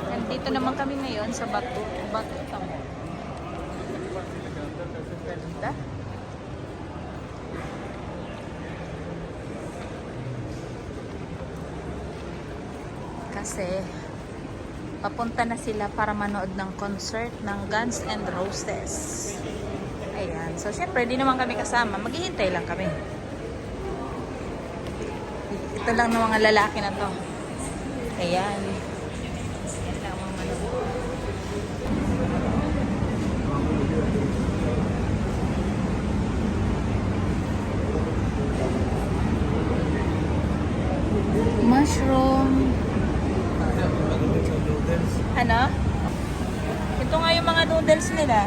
Nandito naman kami ngayon sa Batu Tamo. Ganda. Kasi papunta na sila para manood ng concert ng Guns N' Roses. Ayan. So, syempre, di naman kami kasama. Maghihintay lang kami. Ito lang ng mga lalaki na to. Ayan. Ayan lang mga manood. Mushroom. Ano? Ito nga yung mga noodles nila.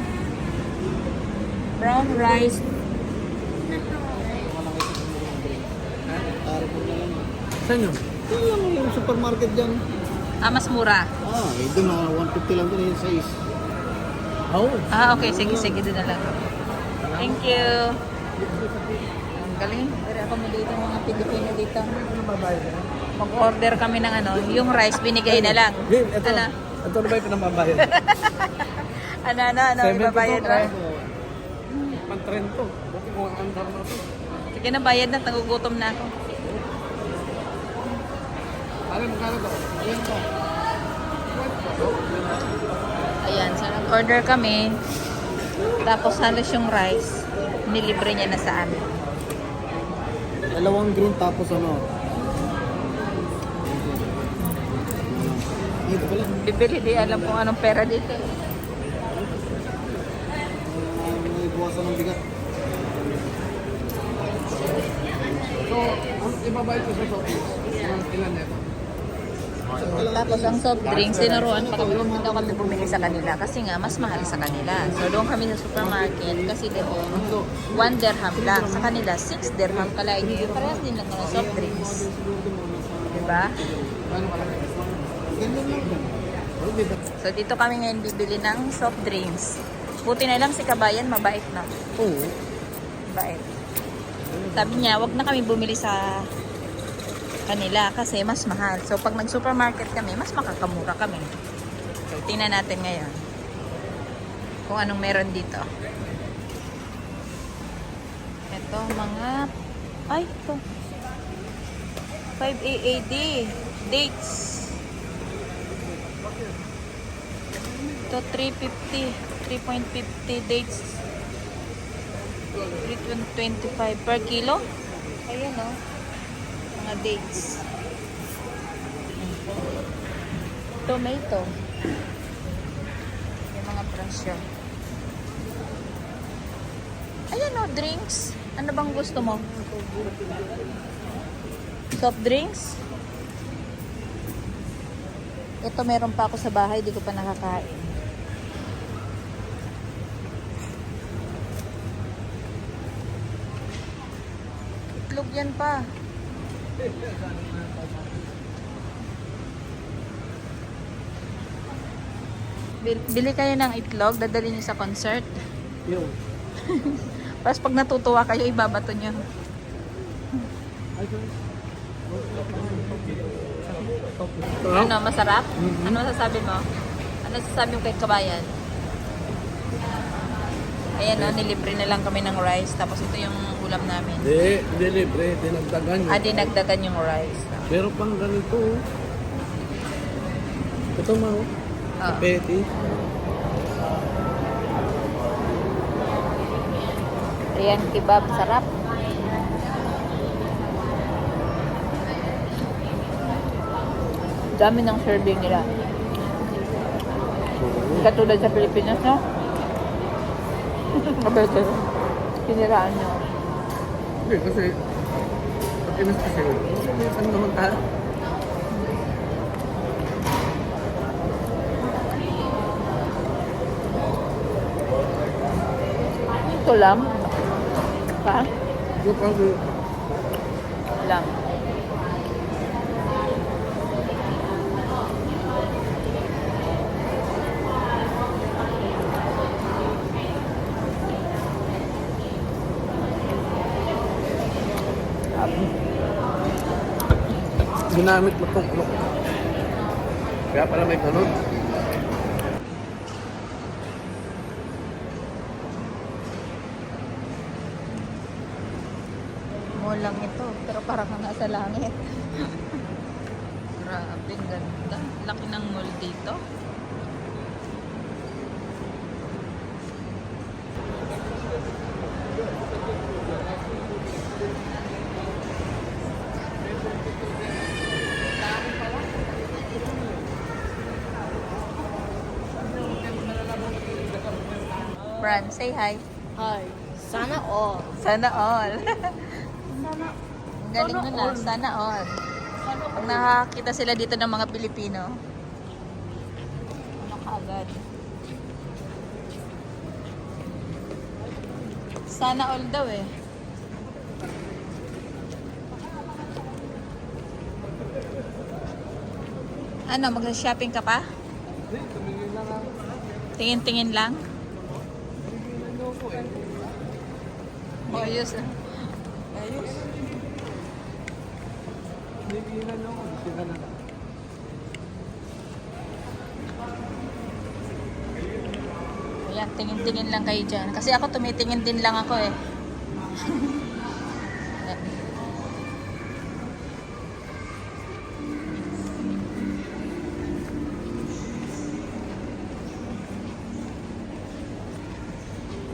Brown rice. Saan yun? Ito lang yung supermarket dyan. Mas mura. Ito mga 150 lang din yung size. Oh. Okay. Sige, doon na lang. Thank you. Ang galing. Pero ako mo dito mga Pilipino dito. Mag-order kami ng yung rice binigay na lang. Ito Ano? Ito na ba yung pinamabayad? Ano, ibabayad ra? Pan-trend to. Buti kung ang andar na to. Sige na, bayad na. Nagugutom na ako. Alam mo kano to? Ayan to. Ayan, so nag-order kami. Tapos halos yung rice, nilibre niya na sa amin. Dalawang green tapos ano? Ito pala. Bibili, di alam kung anong pera dito. May buwasan ng bigat. So, ibabayad ko sa shopping. Ilan neto? Tapos ang soft drinks, sinuruan pa kami kung daw kami bumili sa kanila kasi nga mas mahal sa kanila. So doon kami sa supermarket kasi doon 1 dirham lang. Sa kanila 6 dirham kalahit. Parehas din lang ng soft drinks. Diba? So dito kami ngayon bibili ng soft drinks. Buti na lang si Kabayan, mabait na. Oo. Mabait. Sabi niya, wag na kami bumili sa kanila kasi mas mahal. So pag nag-supermarket kami, mas makakamura kami. So tingnan natin ngayon kung anong meron dito. Ito mga ito 5 AAD dates. Ito 3.50 dates. 3.25 per kilo. Ayan o. Mga dates. Tomato. Yung mga presyo. Ayan o, drinks. Ano bang gusto mo? Soft drinks? Ito meron pa ako sa bahay, di ko pa nakakain. Itlog yan pa. Bili kayo ng itlog, dadali niyo sa concert. Yo. Tapos pag natutuwa kayo, ibabato niyo. Ano, masarap? Ano masasabi mo? Ano masasabi mo kay Kabayan? Ayan o, nilibre na lang kami ng rice. Tapos ito yung ulam namin. Hindi libre. Dinagdagan yun. Dinagdagan yung rice. Pero pang ganito. Ito ma. Peti. Ayan, kebab. Sarap. Dami ng serving nila. Katulad sa Pilipinas, no? Kabete. Piniraan nyo. Hindi, kasi pag inas kasi, ano naman tayo? Ito lang. Pa? Yung kasi, Lang. ginamit mo itong Kaya pala may ganun. Mall lang ito, pero parang nasa langit. Grabe, ganda. Laki ng mall dito. Fran, say hi. Hi. Sana all. Sana all. Sana. Ang galing nun ah. Sana all. Pag nakakita sila dito ng mga Pilipino, ano kaagad? Sana all daw eh. Ano, mag-shopping ka pa? Tumingin lang ako. Tingin-tingin lang? Tumingin lang ako eh. Ayos ah. Ayos. Tumingin lang ako. Sira na lang. Ayan, tingin-tingin lang kayo dyan. Kasi ako tumitingin din lang ako eh.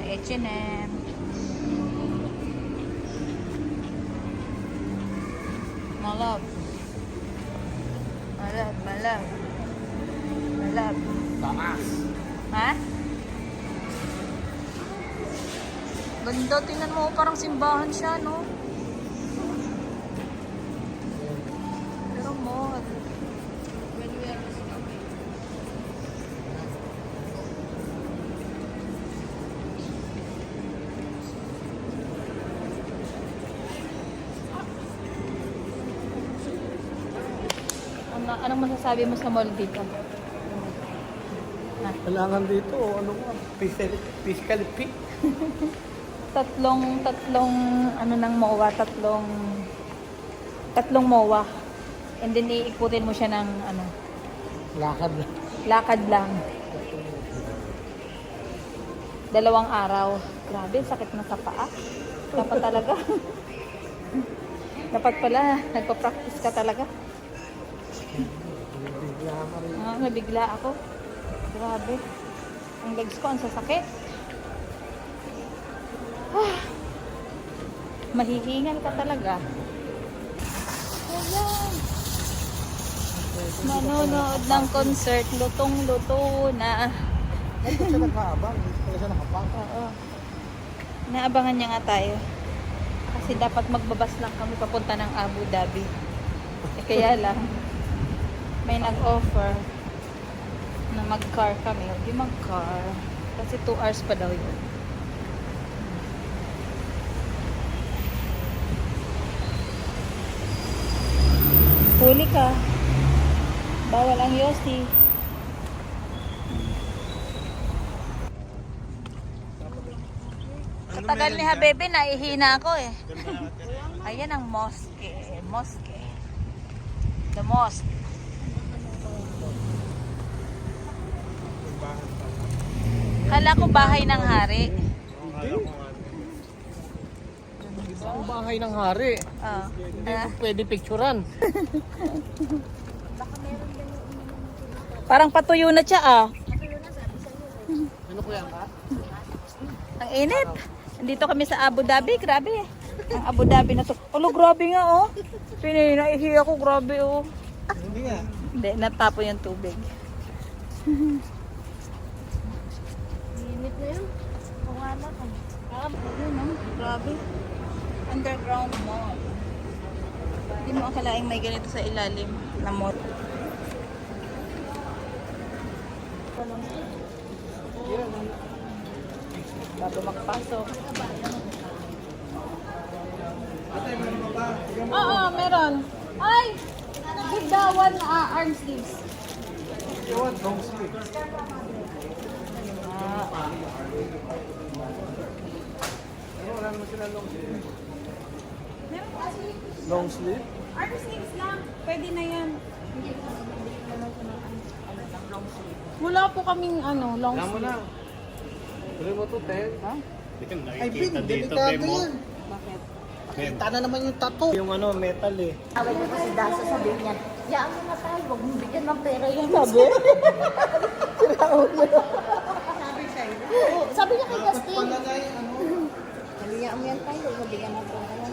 H&M. Malab. Malab, malab. Malab. Taas. Ha? Ganda, tingnan mo, parang simbahan siya, no? Pero mall. Anong masasabi mo sa mall dito? Kailangan dito, ano nga, physical fit. Tatlong ano ng MOA, tatlong MOA. And then iikutin mo siya ng ano, Lakad lang. lakad lang. 2 araw. Grabe, sakit na sa paa. Dapat talaga. Dapat pala, nagpa-practice ka talaga. Bigla ka rin. Nabigla ako. Grabe. Ang legs ko, ang sasakit. Mahihingal ka talaga. Ayan. Manonood ng concert, lutong-luto na. Dito siya nagkaabang, dito pala siya nakapang. Oo. Naabangan niya nga tayo. Kasi dapat magbabas lang kami papunta ng Abu Dhabi. Kaya lang, may nag-offer na mag-car kami. Hindi mag-car. Kasi 2 hours pa daw yun. Huli ka. Bawal ang Yossi. Sa tagal ni Habebe, naihina ako eh. Ayan ang mosque. Mosque. The mosque. Kala ko bahay ng hari. Ang bahay ng hari. Oh. Hindi mo pwede picturean. Parang patuyo na siya ah. Ano ko yan ka? Ang init. Nandito kami sa Abu Dhabi. Grabe. Ang Abu Dhabi na to. Alo, grabe nga oh. Naihi ako. Grabe oh. Hindi nga. Hindi, natapo yung tubig. Limit na yun. Oo nga na. Ayun oh. Grabe. Underground mall. Hindi mo akalaing may ganito sa ilalim na mall. Bago magpasok. Oo, meron. Ay! Give the one arm sleeves. You want long sleeve? Ano, wala naman sila long sleeve. Meron kasi Long sleeve? arm sleeves lang. Pwede na yan. Wala po kaming long Alam mo na. Tuloy mo to, Ted. Ha? Ay, Bin, delikado yan. Bakit? Kita na naman yung tattoo. Yung metal eh. Awal niya kasi Dasa sabihin niya, yaan mo na tayo, huwag mong bigyan ng pera yung sabi. Sabi niya kay Justin. Haliyaan mo yan tayo, huwag bigyan ng pera yan.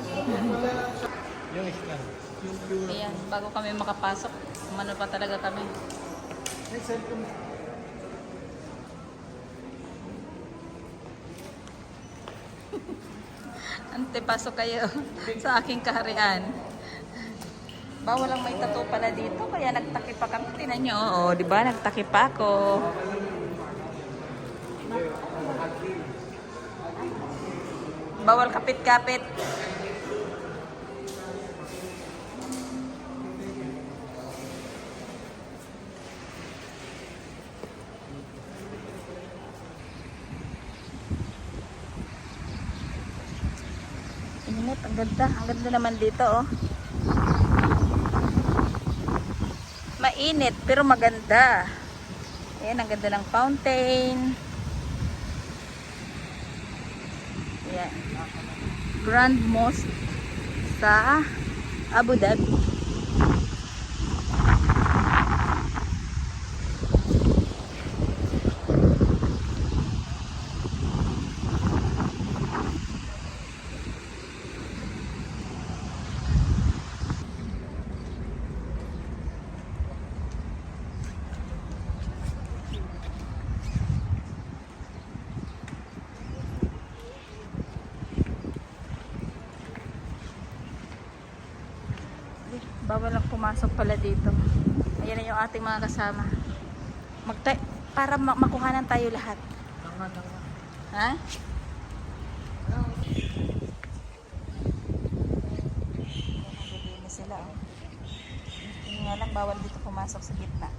Yung isla. Ayan, bago kami makapasok, umano pa talaga kami. Ay, cellphone. Ante, pasok kayo sa aking kaharian. Bawal lang may tattoo pala dito, kaya nagtakip pa kami. Tinan nyo, oo, di ba? Nagtakip pa ako. Bawal kapit-kapit. Init, ang ganda. Ang ganda naman dito, oh. Mainit, pero maganda. Ayan, ang ganda ng fountain. Ayan. Grand Mosque sa Abu Dhabi. Bawal lang pumasok pala dito. Ayan na yung ating mga kasama. Para makuhanan tayo lahat. Ha? Nagbibili sila, oh. Hindi nga lang bawal dito pumasok sa gitna.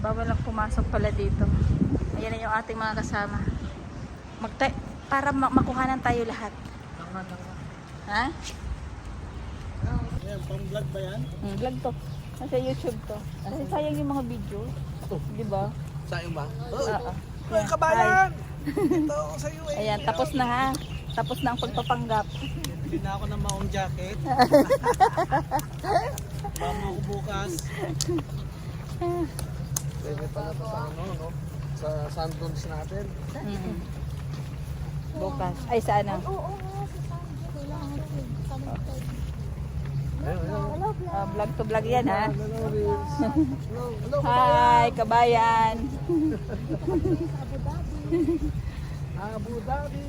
Bawal lang pumasok pala dito. Ayan na yung ating mga kasama. Para makuhanan tayo lahat. Ha? Ayan, pang vlog ba yan? Vlog to. Nasa YouTube to. Kasi sayang yung mga video. Di ba? Sayang ba? Oo. Ay, kabayan! Ito ako sa'yo eh. Ayan, tapos na ha. Tapos na ang pagpapanggap. Bili na ako ng maong jacket. Mamo ko bukas. Pwede pala to sa no? Sa sand dunes natin. Bukas. Ay, sa ano? Vlog to vlog yan ha. Hello, Reels. Hello, Hi, kabayan. Abu Dhabi.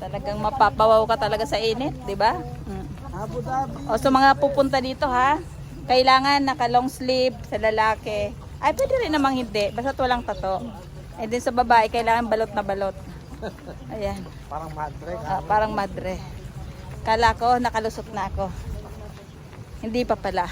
Talagang mapapawaw ka talaga sa init, di ba? Abu Dhabi. O sa mga pupunta dito ha, kailangan naka long sleeve sa lalaki. Ay, pwede rin namang hindi, basta walang tato. And then sa babae, kailangan balot na balot. Ayan. Parang madre. Parang madre. Kala ko, nakalusot na ako. Hindi pa pala.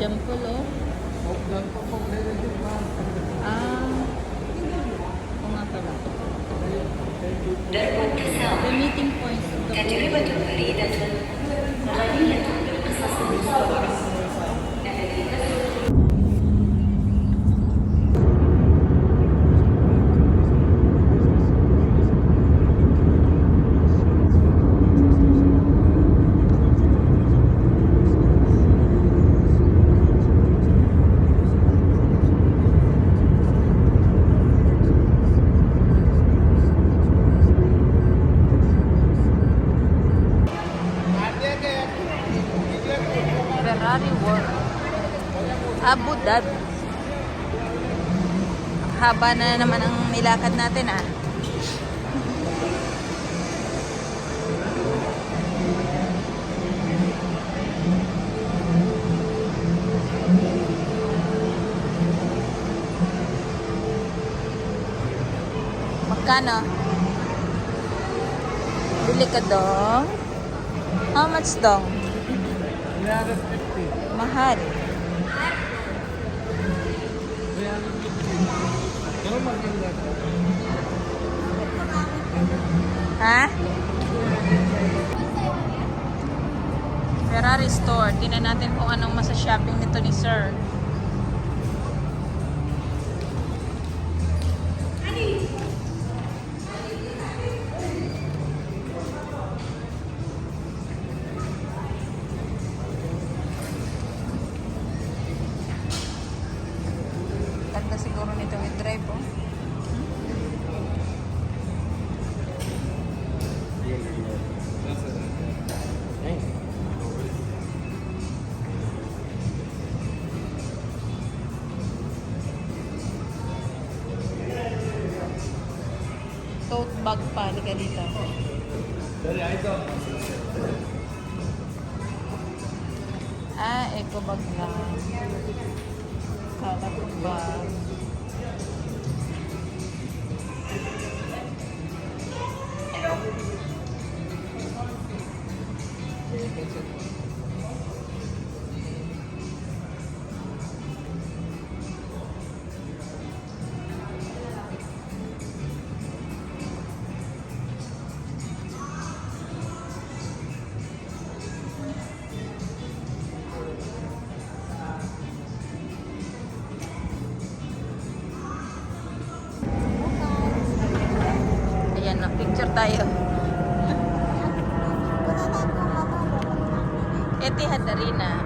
Jampol, oh. Oo nga pala. The meeting points of the تجربة فريدة غنية بالقصص والصور. Abu Dhabi. Haba na naman ang nilakad natin ah. Magkano? Bili ka dong? How much dong? 350. Mahal. 350. Pero maganda ka. Ha? Ferrari store. Tingnan natin kung anong masa-shopping nito ni Sir. Ganda siguro nitong i-drive oh. Tote bag pa, halika dito. Ah, eco bag lang. Kala ko bag. Ayan na, picture tayo. Etihad Arena.